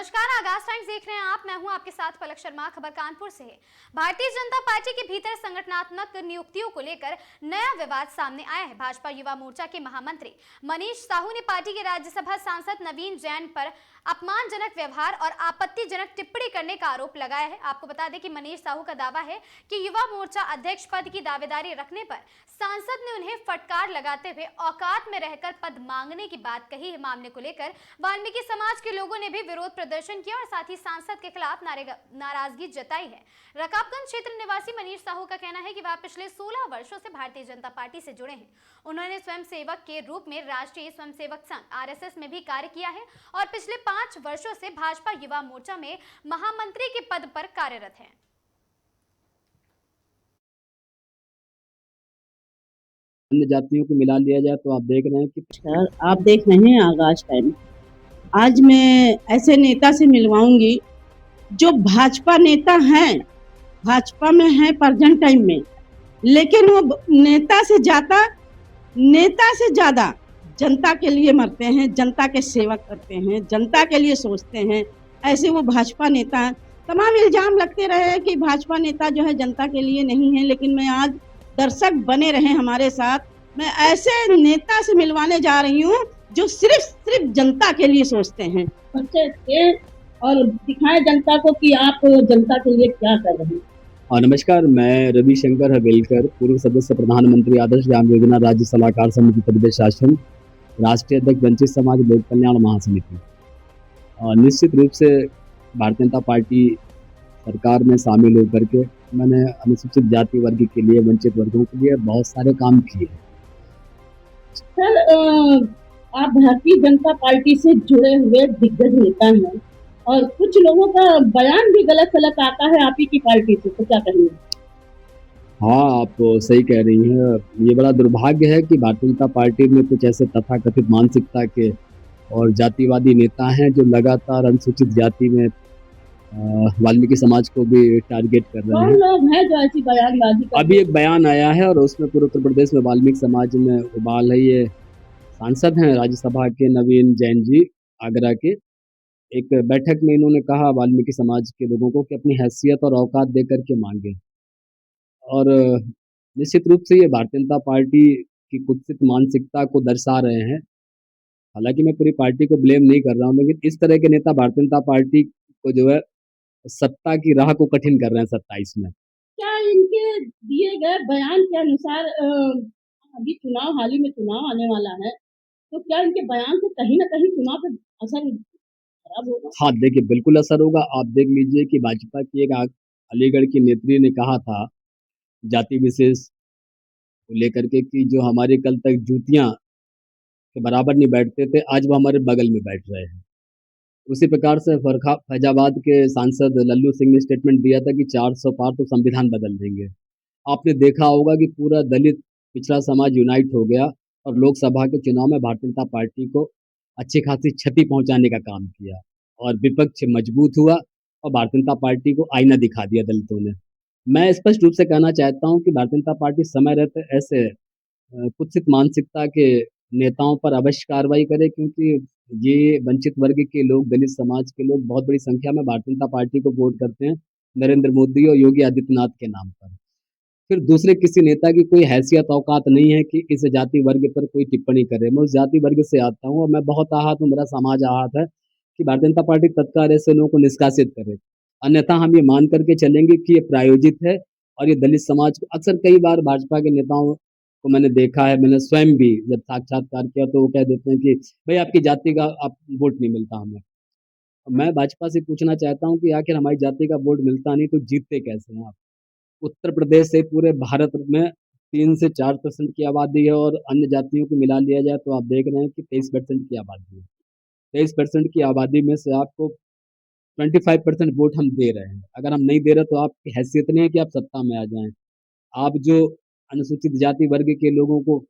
नमस्कार, आगाज टाइम्स देख रहे हैं आप। मैं हूं आपके साथ पलक शर्मा। खबर कानपुर से है। भारतीय जनता पार्टी के भीतर संगठनात्मक नियुक्तियों को लेकर नया विवाद सामने आया है। भाजपा युवा मोर्चा के महामंत्री मनीष साहू ने पार्टी के राज्यसभा सांसद नवीन जैन पर अपमानजनक व्यवहार और आपत्तिजनक टिप्पणी करने का आरोप लगाया है। आपको बता दें कि मनीष साहू का दावा है कि युवा मोर्चा अध्यक्ष पद की दावेदारी रखने पर सांसद ने उन्हें फटकार लगाते हुए औकात में रहकर पद मांगने की बात कही है। मामले को लेकर वाल्मीकि समाज के लोगों ने भी विरोध प्रदर्शन किया और साथ ही सांसद के खिलाफ नाराजगी जताई है। रकाबगंज क्षेत्र निवासी मनीष साहू का कहना है कि वह पिछले 16 वर्षों से भारतीय जनता पार्टी से जुड़े हैं। उन्होंने स्वयंसेवक के रूप में राष्ट्रीय स्वयंसेवक संघ आरएसएस में भी कार्य किया है और पिछले 5 वर्षों से भाजपा युवा मोर्चा में महामंत्री के पद पर कार्यरत हैं। अन्य जातियों को मिला लिया जाए तो आप देख रहे हैं कि आप देख रहे हैं आगाज टाइम। आज मैं ऐसे नेता से मिलवाऊंगी जो भाजपा नेता हैं, भाजपा में है प्रेजेंट टाइम में, लेकिन वो नेता से ज्यादा जनता के लिए मरते हैं, जनता के सेवक करते हैं, जनता के लिए सोचते हैं। ऐसे वो भाजपा नेता हैं। तमाम इल्जाम लगते रहे कि भाजपा नेता जो है जनता के लिए नहीं है, लेकिन मैं आज दर्शक बने रहे हमारे साथ, मैं ऐसे नेता से मिलवाने जा रही हूँ जो सिर्फ जनता के लिए सोचते हैं। और दिखाएं जनता को कि आप जनता के लिए क्या कर रहे हैं। और नमस्कार, मैं रविशंकर हवेलकर, पूर्व सदस्य प्रधानमंत्री आदर्श ग्राम योजना राज्य सलाहकार समिति प्रदेश शासन, राष्ट्रीय अध्यक्ष वंचित समाज लोक कल्याण महासमिति। और निश्चित रूप से भारतीय जनता पार्टी सरकार में शामिल होकर के मैंने अनुसूचित जाति वर्ग के लिए, वंचित वर्गों के लिए बहुत सारे काम किए। सर, आप भारतीय जनता पार्टी से जुड़े हुए दिग्गज नेता हैं और कुछ लोगों का बयान भी गलत सलत आता है आप ही की पार्टी से, तो क्या कहेंगे? हाँ, आप सही कह रही हैं। ये बड़ा दुर्भाग्य है कि भारतीय जनता पार्टी में कुछ ऐसे तथाकथित मानसिकता के और जातिवादी नेता हैं जो लगातार अनुसूचित जाति में वाल्मीकि समाज को भी टारगेट कर रहे हैं। कौन लोग हैं जो ऐसी बयानबाजी करते हैं? अभी एक बयान आया है और उसमें पूरे उत्तर प्रदेश में वाल्मीकि समाज में उबाल है। ये सांसद हैं राज्यसभा के नवीन जैन जी, आगरा के। एक बैठक में इन्होंने कहा वाल्मीकि समाज के लोगों को कि अपनी हैसियत और औकात देकर के मांगे। और निश्चित रूप से ये भारतीय जनता पार्टी की कुत्सित मानसिकता को दर्शा रहे हैं। हालांकि मैं पूरी पार्टी को ब्लेम नहीं कर रहा हूँ, लेकिन इस तरह के नेता भारतीय जनता पार्टी को जो है सत्ता की राह को कठिन कर रहे हैं 27 में। क्या इनके दिए गए बयान के अनुसार अभी हाल ही में चुनाव आने वाला है, तो क्या इनके बयान से कहीं ना कहीं चुनाव पे असर खराब होगा? हाँ, देखिए बिल्कुल असर होगा। आप देख लीजिए कि भाजपा की एक अलीगढ़ की नेत्री ने कहा था जाति विशेष को लेकर के कि जो हमारे कल तक जूतियां के बराबर नहीं बैठते थे, आज वो हमारे बगल में बैठ रहे हैं। उसी प्रकार से फैजाबाद के सांसद लल्लू सिंह ने स्टेटमेंट दिया था कि 400 पार तो संविधान बदल देंगे। आपने देखा होगा कि पूरा दलित पिछड़ा समाज यूनाइट हो गया और लोकसभा के चुनाव में भारतीय जनता पार्टी को अच्छी खासी क्षति पहुंचाने का काम किया और विपक्ष मजबूत हुआ और भारतीय जनता पार्टी को आईना दिखा दिया दलितों ने। मैं स्पष्ट रूप से कहना चाहता हूं कि भारतीय जनता पार्टी समय रहते ऐसे कुत्सित मानसिकता के नेताओं पर अवश्य कार्रवाई करे, क्योंकि ये वंचित वर्ग के लोग, दलित समाज के लोग बहुत बड़ी संख्या में भारतीय जनता पार्टी को वोट करते हैं नरेंद्र मोदी और योगी आदित्यनाथ के नाम पर। फिर दूसरे किसी नेता की कोई हैसियत औकात नहीं है कि इस जाति वर्ग पर कोई टिप्पणी करे। मैं उस जाति वर्ग से आता हूँ और मैं बहुत आहत हूँ, मेरा समाज आहत है कि भारतीय जनता पार्टी तत्काल ऐसे लोगों को निष्कासित करे। अन्यथा हम ये मान करके चलेंगे कि ये प्रायोजित है और ये दलित समाज को अक्सर कई बार भाजपा के नेताओं को मैंने देखा है, मैंने स्वयं भी जब साक्षात्कार किया तो वो कह देते हैं कि भाई आपकी जाति का आप वोट नहीं मिलता हमें। मैं भाजपा से पूछना चाहता हूँ कि आखिर हमारी जाति का वोट मिलता नहीं तो जीतते कैसे हैं आप? उत्तर प्रदेश से पूरे भारत में 3 से 4% की आबादी है और अन्य जातियों को मिला लिया जाए तो आप देख रहे हैं कि 23% की आबादी है। 23% की आबादी में से आपको 25% वोट हम दे रहे हैं। अगर हम नहीं दे रहे तो आपकी हैसियत नहीं है कि आप सत्ता में आ जाएं। आप जो अनुसूचित जाति वर्ग के लोगों को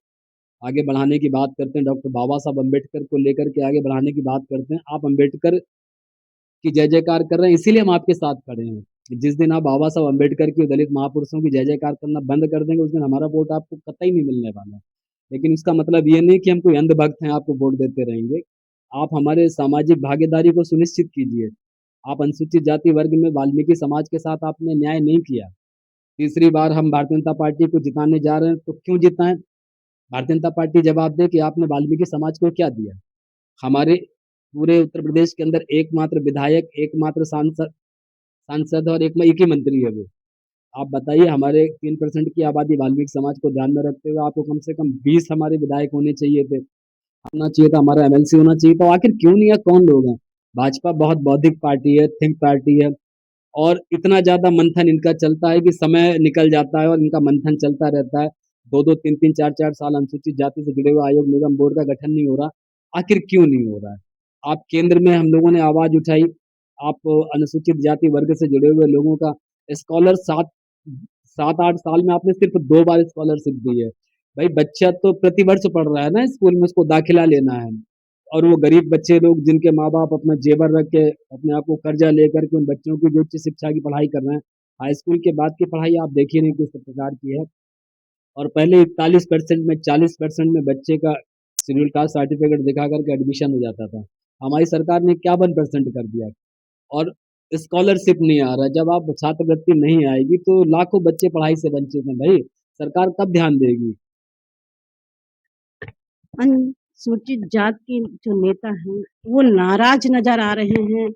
आगे बढ़ाने की बात करते हैं, डॉक्टर बाबा साहब अम्बेडकर को लेकर के आगे बढ़ाने की बात करते हैं, आप अम्बेडकर की जय जयकार कर रहे हैं, इसीलिए हम आपके साथ खड़े हैं। जिस दिन आप बाबा साहब अम्बेडकर की, दलित महापुरुषों की जय जयकार करना बंद कर देंगे, उस दिन हमारा वोट आपको कतई नहीं मिलने वाला। लेकिन उसका मतलब ये नहीं कि हम कोई अंधभक्त हैं आपको वोट देते रहेंगे। आप हमारे सामाजिक भागीदारी को सुनिश्चित कीजिए। आप अनुसूचित जाति वर्ग में वाल्मीकि समाज के साथ आपने न्याय नहीं किया। तीसरी बार हम भारतीय जनता पार्टी को जिताने जा रहे हैं, तो क्यों जिताएं? भारतीय जनता पार्टी जवाब दे कि आपने वाल्मीकि समाज को क्या दिया। हमारे पूरे उत्तर प्रदेश के अंदर एकमात्र विधायक, एकमात्र सांसद और एक ही मंत्री है वो। आप बताइए, हमारे 3% की आबादी वाल्मीकि समाज को ध्यान में रखते हुए आपको कम से कम 20 हमारे विधायक होने चाहिए थे, होना चाहिए था, हमारा एमएलसी होना चाहिए। तो आखिर क्यों नहीं है? कौन लोग हैं? भाजपा बहुत बौद्धिक पार्टी है, थिंक पार्टी है, और इतना ज़्यादा मंथन इनका चलता है कि समय निकल जाता है और इनका मंथन चलता रहता है। 2-2, 3-3, 4-4 साल अनुसूचित जाति से जुड़े हुए आयोग निगम बोर्ड का गठन नहीं हो रहा। आखिर क्यों नहीं हो रहा है? आप केंद्र में हम लोगों ने आवाज़ उठाई, आप अनुसूचित जाति वर्ग से जुड़े हुए लोगों का स्कॉलर 7-8 साल में आपने सिर्फ 2 बार स्कॉलरशिप दी है। भाई बच्चा तो प्रतिवर्ष पढ़ रहा है ना स्कूल में, उसको दाखिला लेना है। और वो गरीब बच्चे लोग जिनके माँ बाप अपना जेवर रख के अपने आप को कर्जा लेकर के उन बच्चों की जो उच्च शिक्षा की पढ़ाई कर रहे हैं, हाई स्कूल के बाद की पढ़ाई आप देखिए नहीं किस प्रकार की है। और पहले 41% में 40% में बच्चे का शेड्यूल कास्ट सर्टिफिकेट दिखा करके एडमिशन हो जाता था। हमारी सरकार ने क्या 1% कर दिया। और स्कॉलरशिप नहीं आ रहा। जब आप छात्रवृत्ति नहीं आएगी तो लाखों बच्चे पढ़ाई से वंचित हैं। भाई सरकार कब ध्यान देगी? अनुसूचित जाति के जो नेता हैं वो नाराज नजर आ रहे हैं।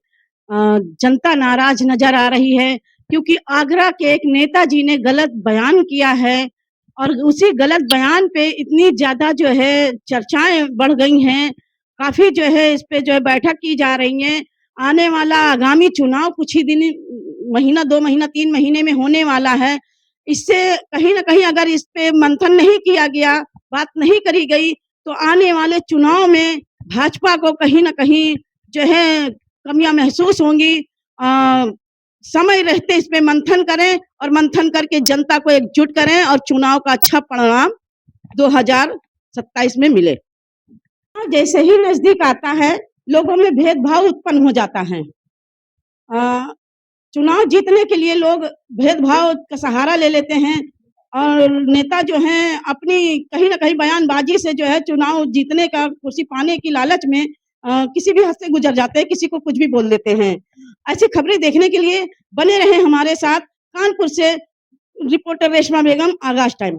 जनता नाराज नजर आ रही है क्योंकि आगरा के एक नेताजी ने गलत बयान किया है और उसी गलत बयान पे इतनी ज्यादा जो है चर्चाएं बढ़ गई हैं। काफी जो है इस पे जो है बैठक की जा रही है। आने वाला आगामी चुनाव कुछ ही दिन, महीना 2 महीना 3 महीने में होने वाला है। इससे कहीं ना कहीं अगर इस पे मंथन नहीं किया गया, बात नहीं करी गई, तो आने वाले चुनाव में भाजपा को कहीं ना कहीं जो है कमियां महसूस होंगी। समय रहते इस पे मंथन करें और मंथन करके जनता को एकजुट करें और चुनाव का अच्छा परिणाम 2027 में मिले। जैसे ही नजदीक आता है लोगों में भेदभाव उत्पन्न हो जाता है। चुनाव जीतने के लिए लोग भेदभाव का सहारा ले लेते हैं और नेता जो हैं अपनी कहीं ना कहीं बयानबाजी से जो है चुनाव जीतने का, कुर्सी पाने की लालच में किसी भी हद से गुजर जाते हैं, किसी को कुछ भी बोल देते हैं। ऐसी खबरें देखने के लिए बने रहे हमारे साथ। कानपुर से रिपोर्टर रेशमा बेगम, आगाज टाइम।